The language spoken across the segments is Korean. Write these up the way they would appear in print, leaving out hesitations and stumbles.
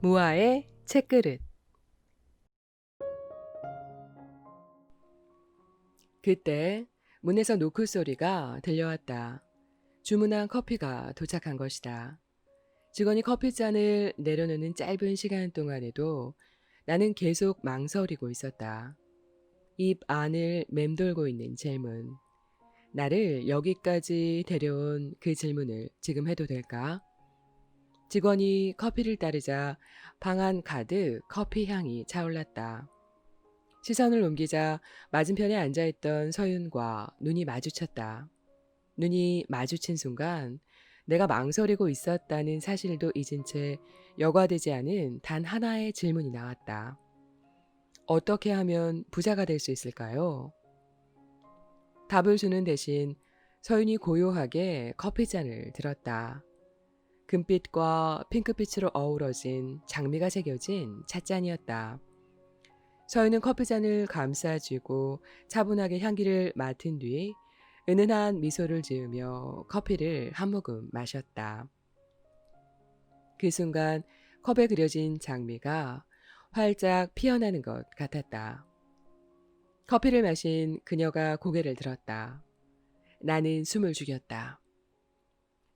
무아의 책그릇. 그때 문에서 노크 소리가 들려왔다. 주문한 커피가 도착한 것이다. 직원이 커피잔을 내려놓는 짧은 시간 동안에도 나는 계속 망설이고 있었다. 입 안을 맴돌고 있는 질문. 나를 여기까지 데려온 그 질문을 지금 해도 될까? 직원이 커피를 따르자 방 안 가득 커피 향이 차올랐다. 시선을 옮기자 맞은편에 앉아있던 서윤과 눈이 마주쳤다. 눈이 마주친 순간 내가 망설이고 있었다는 사실도 잊은 채 여과되지 않은 단 하나의 질문이 나왔다. 어떻게 하면 부자가 될 수 있을까요? 답을 주는 대신 서윤이 고요하게 커피잔을 들었다. 금빛과 핑크빛으로 어우러진 장미가 새겨진 찻잔이었다. 서윤은 커피잔을 감싸쥐고 차분하게 향기를 맡은 뒤 은은한 미소를 지으며 커피를 한 모금 마셨다. 그 순간 컵에 그려진 장미가 활짝 피어나는 것 같았다. 커피를 마신 그녀가 고개를 들었다. 나는 숨을 죽였다.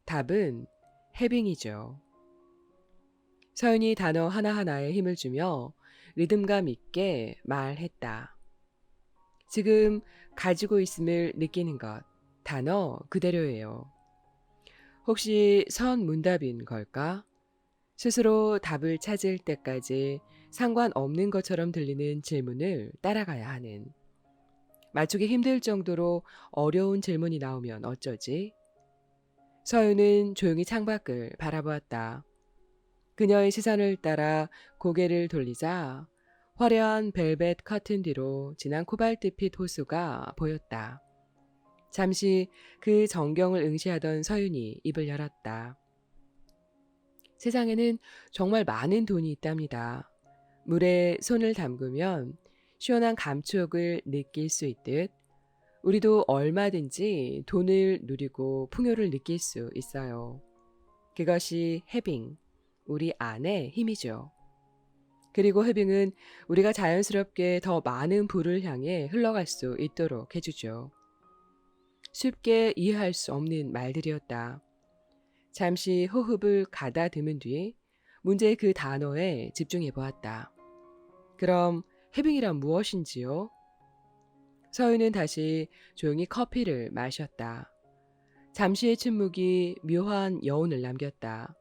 답은 해빙이죠. 서윤이 단어 하나하나에 힘을 주며 리듬감 있게 말했다. 지금 가지고 있음을 느끼는 것, 단어 그대로예요. 혹시 선문답인 걸까? 스스로 답을 찾을 때까지 상관없는 것처럼 들리는 질문을 따라가야 하는. 맞추기 힘들 정도로 어려운 질문이 나오면 어쩌지? 서윤은 조용히 창밖을 바라보았다. 그녀의 시선을 따라 고개를 돌리자 화려한 벨벳 커튼 뒤로 진한 코발트빛 호수가 보였다. 잠시 그 전경을 응시하던 서윤이 입을 열었다. 세상에는 정말 많은 돈이 있답니다. 물에 손을 담그면 시원한 감촉을 느낄 수 있듯 우리도 얼마든지 돈을 누리고 풍요를 느낄 수 있어요. 그것이 해빙, 우리 안의 힘이죠. 그리고 해빙은 우리가 자연스럽게 더 많은 부를 향해 흘러갈 수 있도록 해주죠. 쉽게 이해할 수 없는 말들이었다. 잠시 호흡을 가다듬은 뒤 문제의 그 단어에 집중해 보았다. 그럼 해빙이란 무엇인지요? 서윤은 다시 조용히 커피를 마셨다. 잠시의 침묵이 묘한 여운을 남겼다.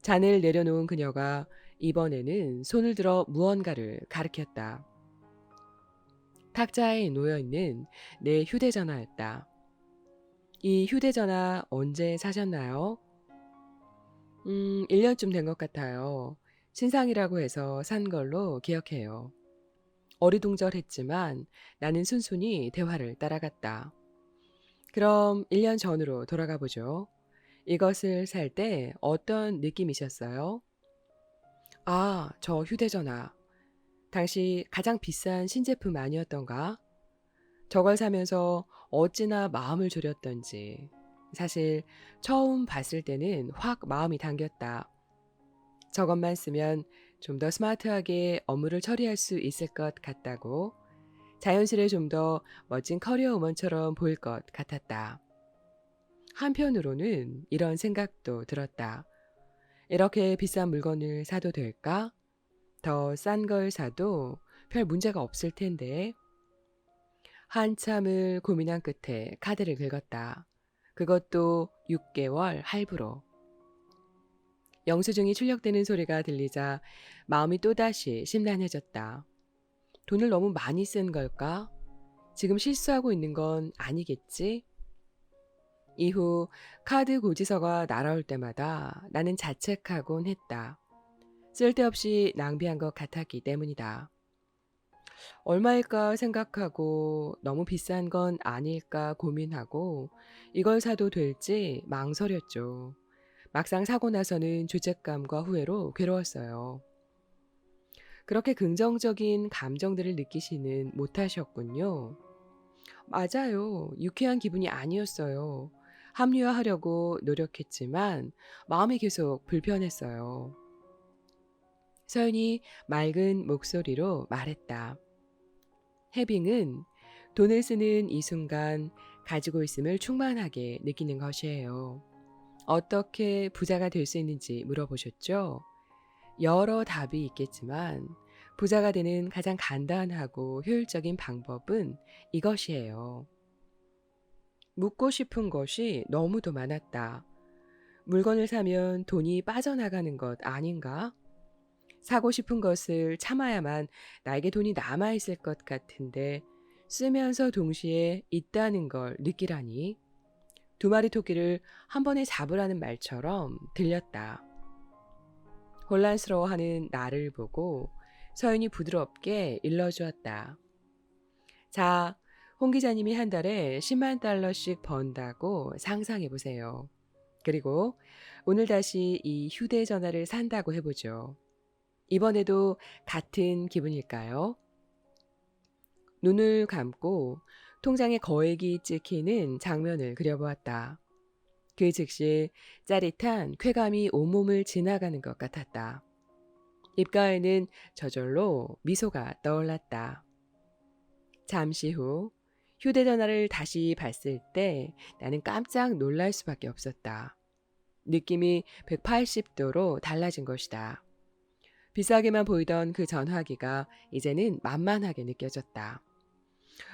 잔을 내려놓은 그녀가 이번에는 손을 들어 무언가를 가리켰다. 탁자에 놓여있는 내 휴대전화였다. 이 휴대전화 언제 사셨나요? 1년쯤 된 것 같아요. 신상이라고 해서 산 걸로 기억해요. 어리둥절했지만 나는 순순히 대화를 따라갔다. 그럼 1년 전으로 돌아가 보죠. 이것을 살 때 어떤 느낌이셨어요? 아, 저 휴대전화. 당시 가장 비싼 신제품 아니었던가? 저걸 사면서 어찌나 마음을 졸였던지. 사실 처음 봤을 때는 확 마음이 당겼다. 저것만 쓰면 좀 더 스마트하게 업무를 처리할 수 있을 것 같다고. 자연스레 좀 더 멋진 커리어 우먼처럼 보일 것 같았다. 한편으로는 이런 생각도 들었다. 이렇게 비싼 물건을 사도 될까? 더 싼 걸 사도 별 문제가 없을 텐데. 한참을 고민한 끝에 카드를 긁었다. 그것도 6개월 할부로. 영수증이 출력되는 소리가 들리자 마음이 또다시 심란해졌다. 돈을 너무 많이 쓴 걸까? 지금 실수하고 있는 건 아니겠지? 이후 카드 고지서가 날아올 때마다 나는 자책하곤 했다. 쓸데없이 낭비한 것 같았기 때문이다. 얼마일까 생각하고 너무 비싼 건 아닐까 고민하고 이걸 사도 될지 망설였죠. 막상 사고 나서는 죄책감과 후회로 괴로웠어요. 그렇게 긍정적인 감정들을 느끼시는 못하셨군요. 맞아요. 유쾌한 기분이 아니었어요. 합리화하려고 노력했지만 마음이 계속 불편했어요. 서연이 맑은 목소리로 말했다. 해빙은 돈을 쓰는 이 순간 가지고 있음을 충만하게 느끼는 것이에요. 어떻게 부자가 될 수 있는지 물어보셨죠? 여러 답이 있겠지만 부자가 되는 가장 간단하고 효율적인 방법은 이것이에요. 묻고 싶은 것이 너무도 많았다. 물건을 사면 돈이 빠져나가는 것 아닌가? 사고 싶은 것을 참아야만 나에게 돈이 남아있을 것 같은데 쓰면서 동시에 있다는 걸 느끼라니. 두 마리 토끼를 한 번에 잡으라는 말처럼 들렸다. 혼란스러워하는 나를 보고 서연이 부드럽게 일러주었다. 자, 홍 기자님이 한 달에 10만 달러씩 번다고 상상해 보세요. 그리고 오늘 다시 이 휴대전화를 산다고 해보죠. 이번에도 같은 기분일까요? 눈을 감고 통장에 거액이 찍히는 장면을 그려보았다. 그 즉시 짜릿한 쾌감이 온몸을 지나가는 것 같았다. 입가에는 저절로 미소가 떠올랐다. 잠시 후 휴대전화를 다시 봤을 때 나는 깜짝 놀랄 수밖에 없었다. 느낌이 180도로 달라진 것이다. 비싸게만 보이던 그 전화기가 이제는 만만하게 느껴졌다.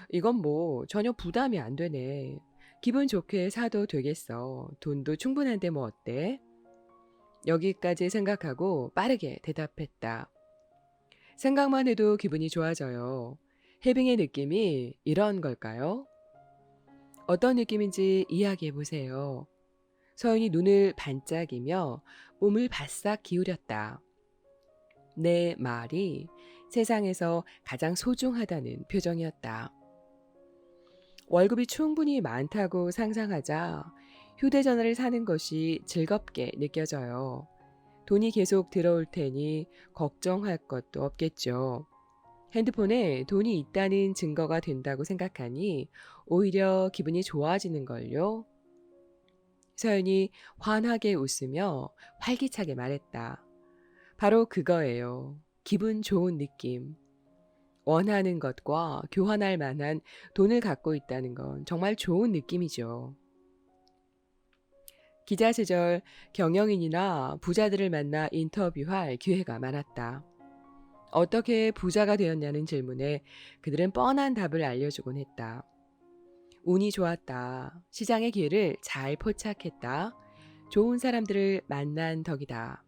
이건 뭐 전혀 부담이 안 되네. 기분 좋게 사도 되겠어. 돈도 충분한데 뭐 어때? 여기까지 생각하고 빠르게 대답했다. 생각만 해도 기분이 좋아져요. 해빙의 느낌이 이런 걸까요? 어떤 느낌인지 이야기해 보세요. 서연이 눈을 반짝이며 몸을 바싹 기울였다. 내 말이 세상에서 가장 소중하다는 표정이었다. 월급이 충분히 많다고 상상하자 휴대전화를 사는 것이 즐겁게 느껴져요. 돈이 계속 들어올 테니 걱정할 것도 없겠죠. 핸드폰에 돈이 있다는 증거가 된다고 생각하니 오히려 기분이 좋아지는 걸요. 서연이 환하게 웃으며 활기차게 말했다. 바로 그거예요. 기분 좋은 느낌. 원하는 것과 교환할 만한 돈을 갖고 있다는 건 정말 좋은 느낌이죠. 기자 시절 경영인이나 부자들을 만나 인터뷰할 기회가 많았다. 어떻게 부자가 되었냐는 질문에 그들은 뻔한 답을 알려주곤 했다. 운이 좋았다. 시장의 기회를 잘 포착했다. 좋은 사람들을 만난 덕이다.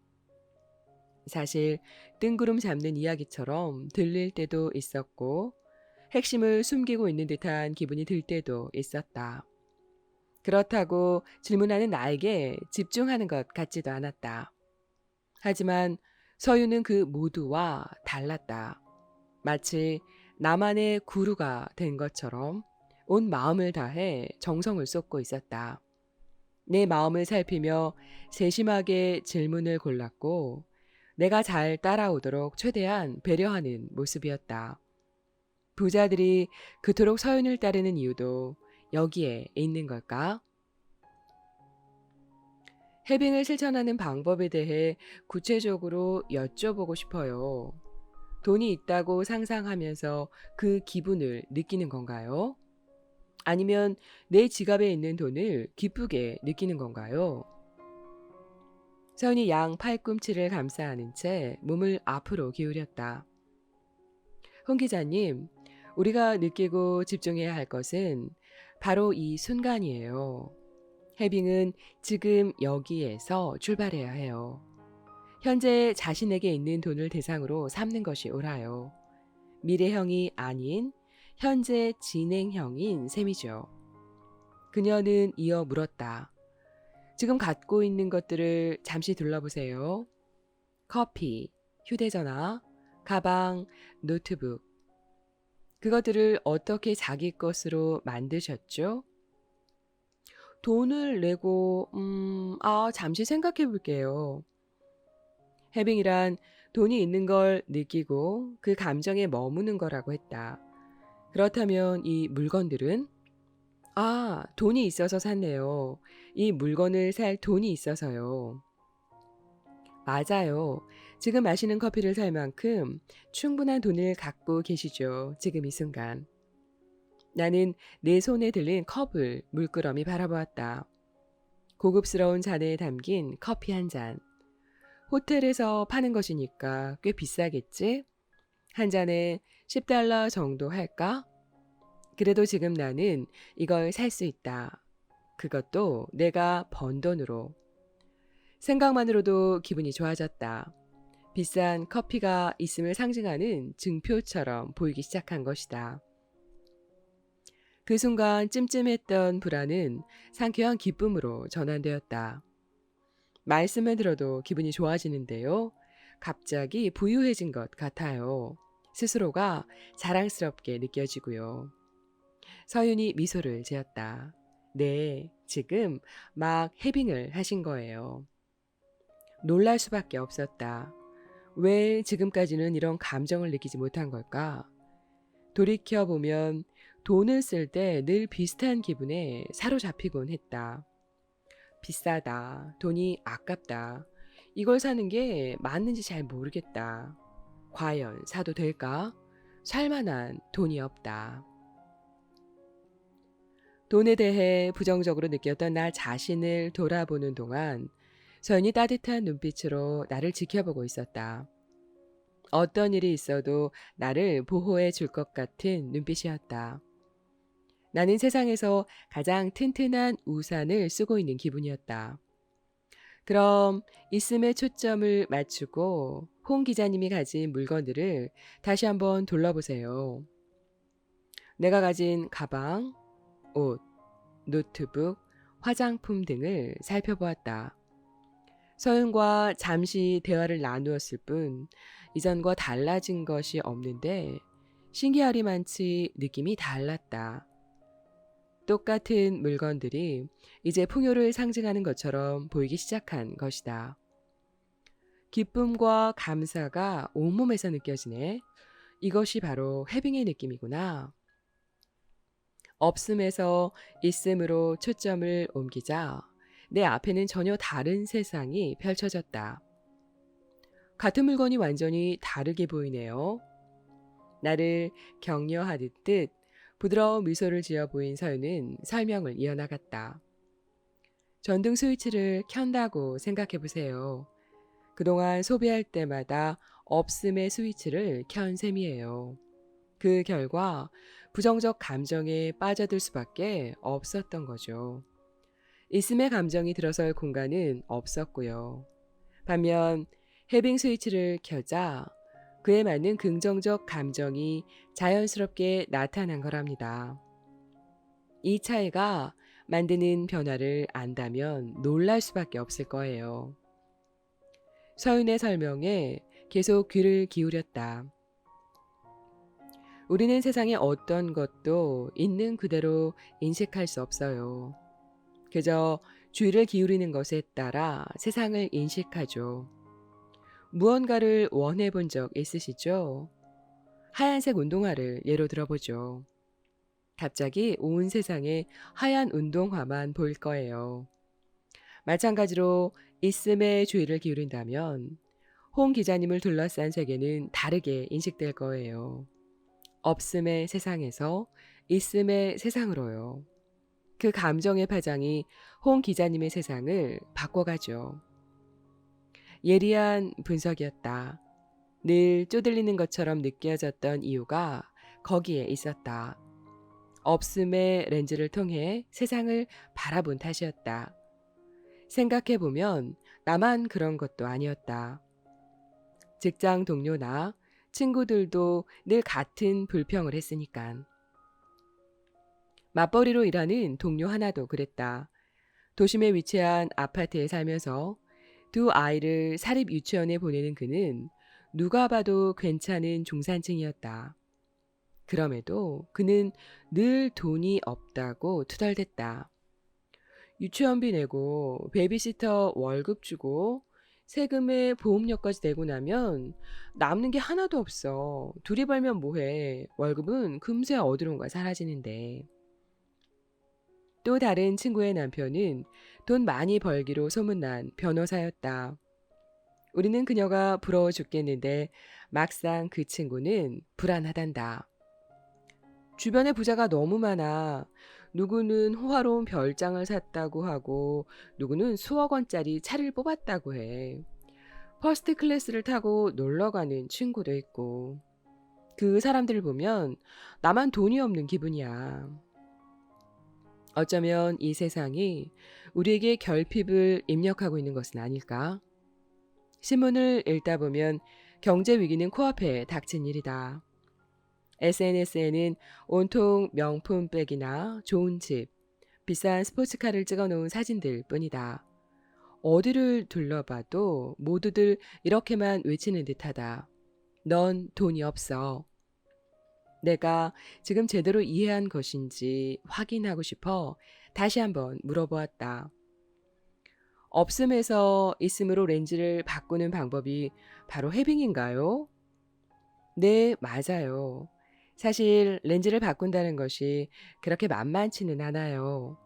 사실 뜬구름 잡는 이야기처럼 들릴 때도 있었고 핵심을 숨기고 있는 듯한 기분이 들 때도 있었다. 그렇다고 질문하는 나에게 집중하는 것 같지도 않았다. 하지만 서유는 그 모두와 달랐다. 마치 나만의 구루가 된 것처럼 온 마음을 다해 정성을 쏟고 있었다. 내 마음을 살피며 세심하게 질문을 골랐고 내가 잘 따라오도록 최대한 배려하는 모습이었다. 부자들이 그토록 서윤을 따르는 이유도 여기에 있는 걸까? 해빙을 실천하는 방법에 대해 구체적으로 여쭤보고 싶어요. 돈이 있다고 상상하면서 그 기분을 느끼는 건가요? 아니면 내 지갑에 있는 돈을 기쁘게 느끼는 건가요? 서연이 양 팔꿈치를 감싸 안은 채 몸을 앞으로 기울였다. 홍 기자님, 우리가 느끼고 집중해야 할 것은 바로 이 순간이에요. 해빙은 지금 여기에서 출발해야 해요. 현재 자신에게 있는 돈을 대상으로 삼는 것이 옳아요. 미래형이 아닌 현재 진행형인 셈이죠. 그녀는 이어 물었다. 지금 갖고 있는 것들을 잠시 둘러보세요. 커피, 휴대전화, 가방, 노트북. 그것들을 어떻게 자기 것으로 만드셨죠? 돈을 내고, 잠시 생각해 볼게요. 해빙이란 돈이 있는 걸 느끼고 그 감정에 머무는 거라고 했다. 그렇다면 이 물건들은? 돈이 있어서 샀네요. 이 물건을 살 돈이 있어서요. 맞아요. 지금 마시는 커피를 살 만큼 충분한 돈을 갖고 계시죠. 지금 이 순간. 나는 내 손에 들린 컵을 물끄러미 바라보았다. 고급스러운 잔에 담긴 커피 한 잔. 호텔에서 파는 것이니까 꽤 비싸겠지? 한 잔에 $10 정도 할까? 그래도 지금 나는 이걸 살 수 있다. 그것도 내가 번 돈으로. 생각만으로도 기분이 좋아졌다. 비싼 커피가 있음을 상징하는 증표처럼 보이기 시작한 것이다. 그 순간 찜찜했던 불안은 상쾌한 기쁨으로 전환되었다. 말씀을 들어도 기분이 좋아지는데요. 갑자기 부유해진 것 같아요. 스스로가 자랑스럽게 느껴지고요. 서윤이 미소를 지었다. 네, 지금 막 해빙을 하신 거예요. 놀랄 수밖에 없었다. 왜 지금까지는 이런 감정을 느끼지 못한 걸까? 돌이켜보면 돈을 쓸 때 늘 비슷한 기분에 사로잡히곤 했다. 비싸다. 돈이 아깝다. 이걸 사는 게 맞는지 잘 모르겠다. 과연 사도 될까? 살 만한 돈이 없다. 돈에 대해 부정적으로 느꼈던 나 자신을 돌아보는 동안 서연이 따뜻한 눈빛으로 나를 지켜보고 있었다. 어떤 일이 있어도 나를 보호해 줄 것 같은 눈빛이었다. 나는 세상에서 가장 튼튼한 우산을 쓰고 있는 기분이었다. 그럼 있음에 초점을 맞추고 홍 기자님이 가진 물건들을 다시 한번 둘러보세요. 내가 가진 가방, 옷, 노트북, 화장품 등을 살펴보았다. 서윤과 잠시 대화를 나누었을 뿐 이전과 달라진 것이 없는데 신기하리만치 느낌이 달랐다. 똑같은 물건들이 이제 풍요를 상징하는 것처럼 보이기 시작한 것이다. 기쁨과 감사가 온몸에서 느껴지네. 이것이 바로 해빙의 느낌이구나. 없음에서 있음으로 초점을 옮기자 내 앞에는 전혀 다른 세상이 펼쳐졌다. 같은 물건이 완전히 다르게 보이네요. 나를 격려하듯 부드러운 미소를 지어 보인 서윤은 설명을 이어나갔다. 전등 스위치를 켠다고 생각해 보세요. 그동안 소비할 때마다 없음의 스위치를 켠 셈이에요. 그 결과 부정적 감정에 빠져들 수밖에 없었던 거죠. 있음의 감정이 들어설 공간은 없었고요. 반면 해빙 스위치를 켜자 그에 맞는 긍정적 감정이 자연스럽게 나타난 거랍니다. 이 차이가 만드는 변화를 안다면 놀랄 수밖에 없을 거예요. 서윤의 설명에 계속 귀를 기울였다. 우리는 세상의 어떤 것도 있는 그대로 인식할 수 없어요. 그저 주의를 기울이는 것에 따라 세상을 인식하죠. 무언가를 원해 본 적 있으시죠? 하얀색 운동화를 예로 들어보죠. 갑자기 온 세상에 하얀 운동화만 보일 거예요. 마찬가지로 있음에 주의를 기울인다면 홍 기자님을 둘러싼 세계는 다르게 인식될 거예요. 없음의 세상에서 있음의 세상으로요. 그 감정의 파장이 홍 기자님의 세상을 바꿔가죠. 예리한 분석이었다. 늘 쪼들리는 것처럼 느껴졌던 이유가 거기에 있었다. 없음의 렌즈를 통해 세상을 바라본 탓이었다. 생각해보면 나만 그런 것도 아니었다. 직장 동료나 친구들도 늘 같은 불평을 했으니깐. 맞벌이로 일하는 동료 하나도 그랬다. 도심에 위치한 아파트에 살면서 두 아이를 사립 유치원에 보내는 그는 누가 봐도 괜찮은 중산층이었다. 그럼에도 그는 늘 돈이 없다고 투덜댔다. 유치원비 내고 베이비시터 월급 주고 세금에 보험료까지 내고 나면 남는 게 하나도 없어. 둘이 벌면 뭐해. 월급은 금세 어디론가 사라지는데. 또 다른 친구의 남편은 돈 많이 벌기로 소문난 변호사였다. 우리는 그녀가 부러워 죽겠는데 막상 그 친구는 불안하단다. 주변에 부자가 너무 많아. 누구는 호화로운 별장을 샀다고 하고 누구는 수억 원짜리 차를 뽑았다고 해. 퍼스트 클래스를 타고 놀러 가는 친구도 있고. 그 사람들을 보면 나만 돈이 없는 기분이야. 어쩌면 이 세상이 우리에게 결핍을 입력하고 있는 것은 아닐까? 신문을 읽다 보면 경제 위기는 코앞에 닥친 일이다. SNS에는 온통 명품백이나 좋은 집, 비싼 스포츠카를 찍어 놓은 사진들 뿐이다. 어디를 둘러봐도 모두들 이렇게만 외치는 듯하다. 넌 돈이 없어. 내가 지금 제대로 이해한 것인지 확인하고 싶어 다시 한번 물어보았다. 없음에서 있음으로 렌즈를 바꾸는 방법이 바로 해빙인가요? 네, 맞아요. 사실 렌즈를 바꾼다는 것이 그렇게 만만치는 않아요.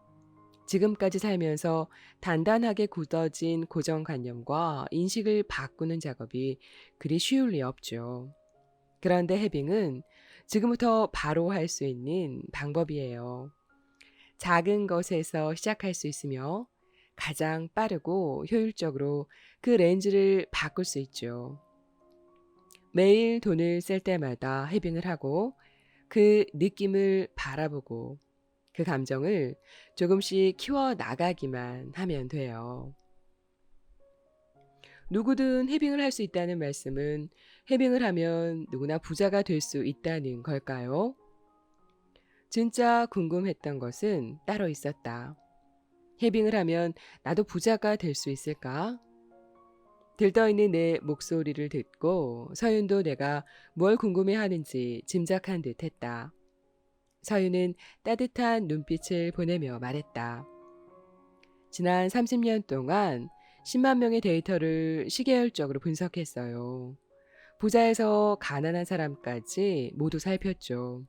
지금까지 살면서 단단하게 굳어진 고정관념과 인식을 바꾸는 작업이 그리 쉬울 리 없죠. 그런데 해빙은 지금부터 바로 할 수 있는 방법이에요. 작은 것에서 시작할 수 있으며 가장 빠르고 효율적으로 그 렌즈를 바꿀 수 있죠. 매일 돈을 쓸 때마다 해빙을 하고 그 느낌을 바라보고 그 감정을 조금씩 키워 나가기만 하면 돼요. 누구든 해빙을 할 수 있다는 말씀은 해빙을 하면 누구나 부자가 될 수 있다는 걸까요? 진짜 궁금했던 것은 따로 있었다. 해빙을 하면 나도 부자가 될 수 있을까? 들떠있는 내 목소리를 듣고 서윤도 내가 뭘 궁금해하는지 짐작한 듯 했다. 서윤은 따뜻한 눈빛을 보내며 말했다. 지난 30년 동안 10만 명의 데이터를 시계열적으로 분석했어요. 부자에서 가난한 사람까지 모두 살폈죠.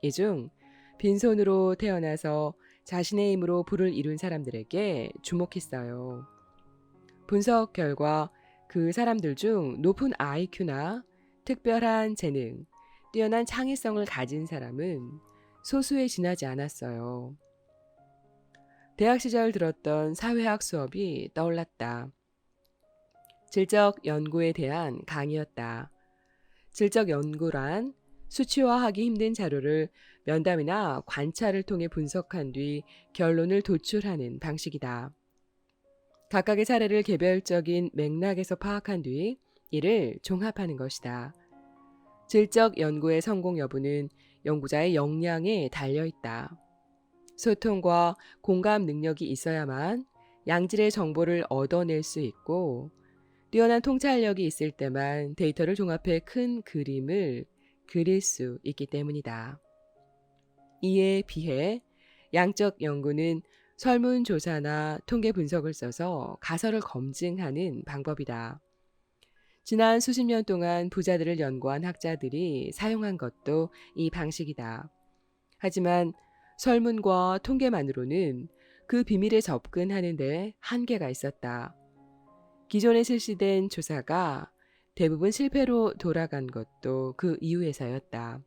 이 중 빈손으로 태어나서 자신의 힘으로 부를 이룬 사람들에게 주목했어요. 분석 결과 그 사람들 중 높은 IQ나 특별한 재능, 뛰어난 창의성을 가진 사람은 소수에 지나지 않았어요. 대학 시절 들었던 사회학 수업이 떠올랐다. 질적 연구에 대한 강의였다. 질적 연구란 수치화하기 힘든 자료를 면담이나 관찰을 통해 분석한 뒤 결론을 도출하는 방식이다. 각각의 사례를 개별적인 맥락에서 파악한 뒤 이를 종합하는 것이다. 질적 연구의 성공 여부는 연구자의 역량에 달려 있다. 소통과 공감 능력이 있어야만 양질의 정보를 얻어낼 수 있고 뛰어난 통찰력이 있을 때만 데이터를 종합해 큰 그림을 그릴 수 있기 때문이다. 이에 비해 양적 연구는 설문조사나 통계 분석을 써서 가설을 검증하는 방법이다. 지난 수십 년 동안 부자들을 연구한 학자들이 사용한 것도 이 방식이다. 하지만 설문과 통계만으로는 그 비밀에 접근하는 데 한계가 있었다. 기존에 실시된 조사가 대부분 실패로 돌아간 것도 그 이유에서였다.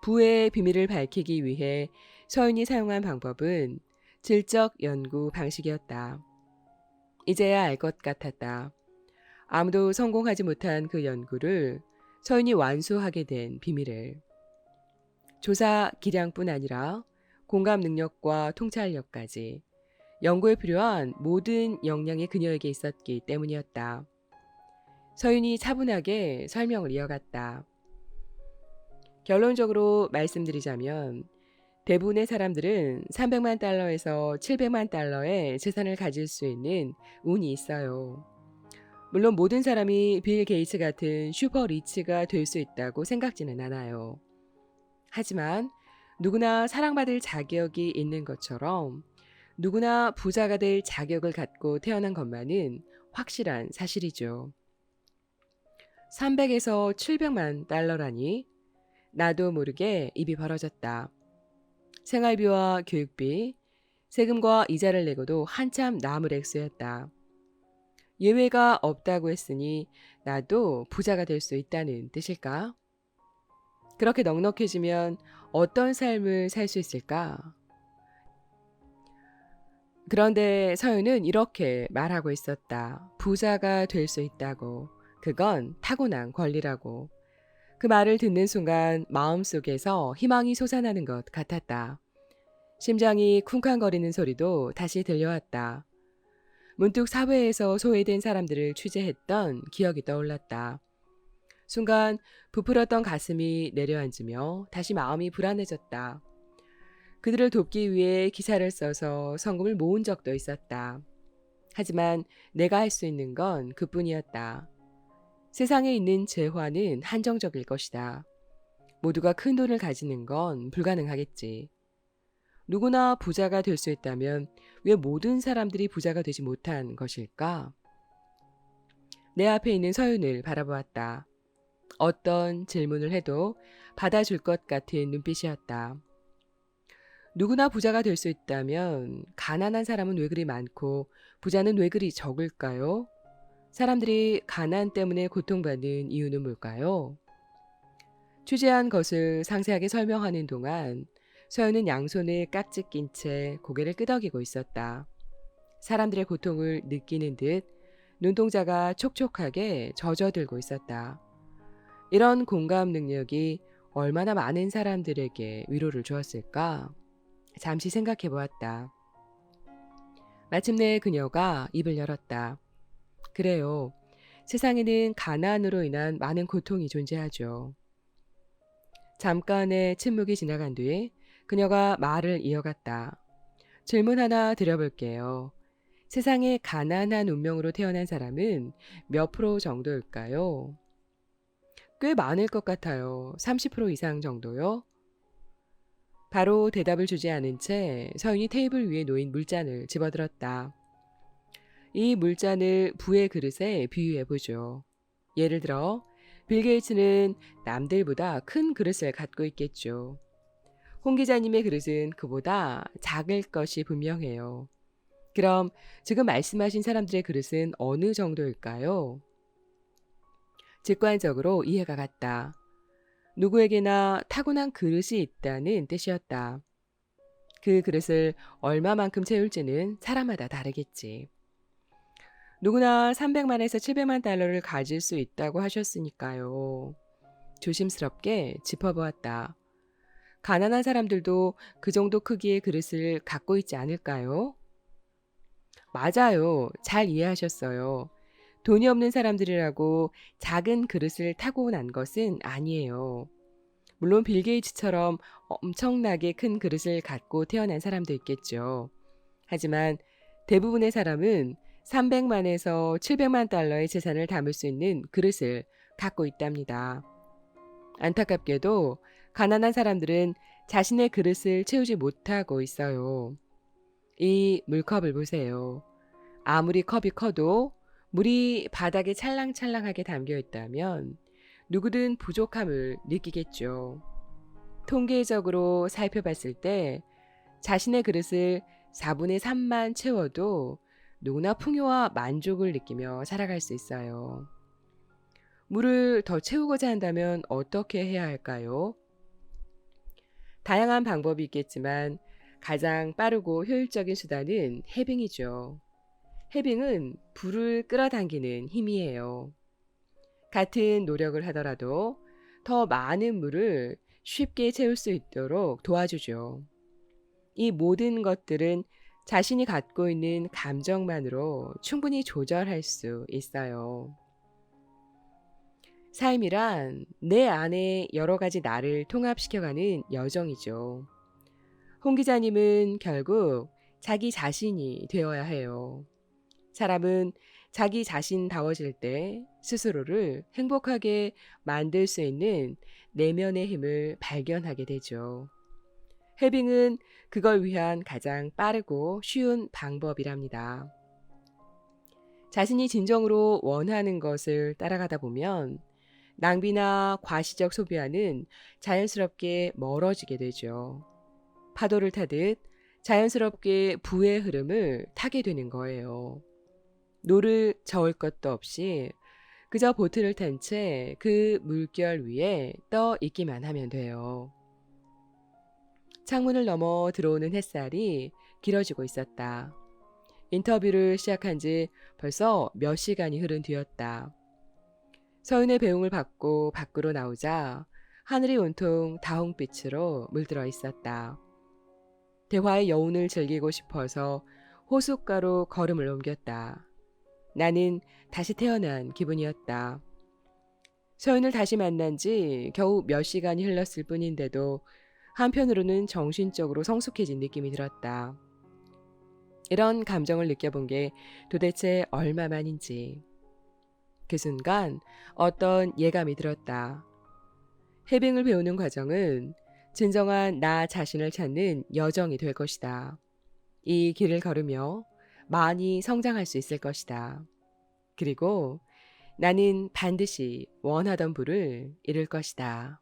부의 비밀을 밝히기 위해 서윤이 사용한 방법은 질적 연구 방식이었다. 이제야 알 것 같았다. 아무도 성공하지 못한 그 연구를 서윤이 완수하게 된 비밀을. 조사 기량뿐 아니라 공감 능력과 통찰력까지 연구에 필요한 모든 역량이 그녀에게 있었기 때문이었다. 서윤이 차분하게 설명을 이어갔다. 결론적으로 말씀드리자면 대부분의 사람들은 300만 달러에서 700만 달러의 재산을 가질 수 있는 운이 있어요. 물론 모든 사람이 빌 게이츠 같은 슈퍼 리치가 될 수 있다고 생각지는 않아요. 하지만 누구나 사랑받을 자격이 있는 것처럼 누구나 부자가 될 자격을 갖고 태어난 것만은 확실한 사실이죠. 300에서 700만 달러라니 나도 모르게 입이 벌어졌다. 생활비와 교육비, 세금과 이자를 내고도 한참 남을 액수였다. 예외가 없다고 했으니 나도 부자가 될 수 있다는 뜻일까? 그렇게 넉넉해지면 어떤 삶을 살 수 있을까? 그런데 서윤은 이렇게 말하고 있었다. 부자가 될 수 있다고. 그건 타고난 권리라고. 그 말을 듣는 순간 마음속에서 희망이 솟아나는 것 같았다. 심장이 쿵쾅거리는 소리도 다시 들려왔다. 문득 사회에서 소외된 사람들을 취재했던 기억이 떠올랐다. 순간 부풀었던 가슴이 내려앉으며 다시 마음이 불안해졌다. 그들을 돕기 위해 기사를 써서 성금을 모은 적도 있었다. 하지만 내가 할 수 있는 건 그뿐이었다. 세상에 있는 재화는 한정적일 것이다. 모두가 큰 돈을 가지는 건 불가능하겠지. 누구나 부자가 될 수 있다면 왜 모든 사람들이 부자가 되지 못한 것일까? 내 앞에 있는 서윤을 바라보았다. 어떤 질문을 해도 받아줄 것 같은 눈빛이었다. 누구나 부자가 될 수 있다면 가난한 사람은 왜 그리 많고 부자는 왜 그리 적을까요? 사람들이 가난 때문에 고통받는 이유는 뭘까요? 취재한 것을 상세하게 설명하는 동안 서연은 양손에 깍지 낀 채 고개를 끄덕이고 있었다. 사람들의 고통을 느끼는 듯 눈동자가 촉촉하게 젖어들고 있었다. 이런 공감 능력이 얼마나 많은 사람들에게 위로를 주었을까? 잠시 생각해 보았다. 마침내 그녀가 입을 열었다. 그래요. 세상에는 가난으로 인한 많은 고통이 존재하죠. 잠깐의 침묵이 지나간 뒤 그녀가 말을 이어갔다. 질문 하나 드려볼게요. 세상에 가난한 운명으로 태어난 사람은 몇 프로 정도일까요? 꽤 많을 것 같아요. 30% 이상 정도요? 바로 대답을 주지 않은 채 서윤이 테이블 위에 놓인 물잔을 집어들었다. 이 물잔을 부의 그릇에 비유해보죠. 예를 들어 빌 게이츠는 남들보다 큰 그릇을 갖고 있겠죠. 홍 기자님의 그릇은 그보다 작을 것이 분명해요. 그럼 지금 말씀하신 사람들의 그릇은 어느 정도일까요? 직관적으로 이해가 갔다. 누구에게나 타고난 그릇이 있다는 뜻이었다. 그 그릇을 얼마만큼 채울지는 사람마다 다르겠지. 누구나 300만에서 700만 달러를 가질 수 있다고 하셨으니까요. 조심스럽게 짚어보았다. 가난한 사람들도 그 정도 크기의 그릇을 갖고 있지 않을까요? 맞아요. 잘 이해하셨어요. 돈이 없는 사람들이라고 작은 그릇을 타고 난 것은 아니에요. 물론 빌 게이츠처럼 엄청나게 큰 그릇을 갖고 태어난 사람도 있겠죠. 하지만 대부분의 사람은 300만에서 700만 달러의 재산을 담을 수 있는 그릇을 갖고 있답니다. 안타깝게도 가난한 사람들은 자신의 그릇을 채우지 못하고 있어요. 이 물컵을 보세요. 아무리 컵이 커도 물이 바닥에 찰랑찰랑하게 담겨 있다면 누구든 부족함을 느끼겠죠. 통계적으로 살펴봤을 때 자신의 그릇을 4분의 3만 채워도 누구나 풍요와 만족을 느끼며 살아갈 수 있어요. 물을 더 채우고자 한다면 어떻게 해야 할까요? 다양한 방법이 있겠지만 가장 빠르고 효율적인 수단은 해빙이죠. 해빙은 불을 끌어당기는 힘이에요. 같은 노력을 하더라도 더 많은 물을 쉽게 채울 수 있도록 도와주죠. 이 모든 것들은 자신이 갖고 있는 감정만으로 충분히 조절할 수 있어요. 삶이란 내 안에 여러 가지 나를 통합시켜가는 여정이죠. 홍 기자님은 결국 자기 자신이 되어야 해요. 사람은 자기 자신다워질 때 스스로를 행복하게 만들 수 있는 내면의 힘을 발견하게 되죠. 해빙은 그걸 위한 가장 빠르고 쉬운 방법이랍니다. 자신이 진정으로 원하는 것을 따라가다 보면 낭비나 과시적 소비와는 자연스럽게 멀어지게 되죠. 파도를 타듯 자연스럽게 부의 흐름을 타게 되는 거예요. 노를 저을 것도 없이 그저 보트를 탄 채 그 물결 위에 떠 있기만 하면 돼요. 창문을 넘어 들어오는 햇살이 길어지고 있었다. 인터뷰를 시작한 지 벌써 몇 시간이 흐른 뒤였다. 서윤의 배웅을 받고 밖으로 나오자 하늘이 온통 다홍빛으로 물들어 있었다. 대화의 여운을 즐기고 싶어서 호숫가로 걸음을 옮겼다. 나는 다시 태어난 기분이었다. 서윤을 다시 만난 지 겨우 몇 시간이 흘렀을 뿐인데도 한편으로는 정신적으로 성숙해진 느낌이 들었다. 이런 감정을 느껴본 게 도대체 얼마만인지. 그 순간 어떤 예감이 들었다. 해빙을 배우는 과정은 진정한 나 자신을 찾는 여정이 될 것이다. 이 길을 걸으며 많이 성장할 수 있을 것이다. 그리고 나는 반드시 원하던 부를 이룰 것이다.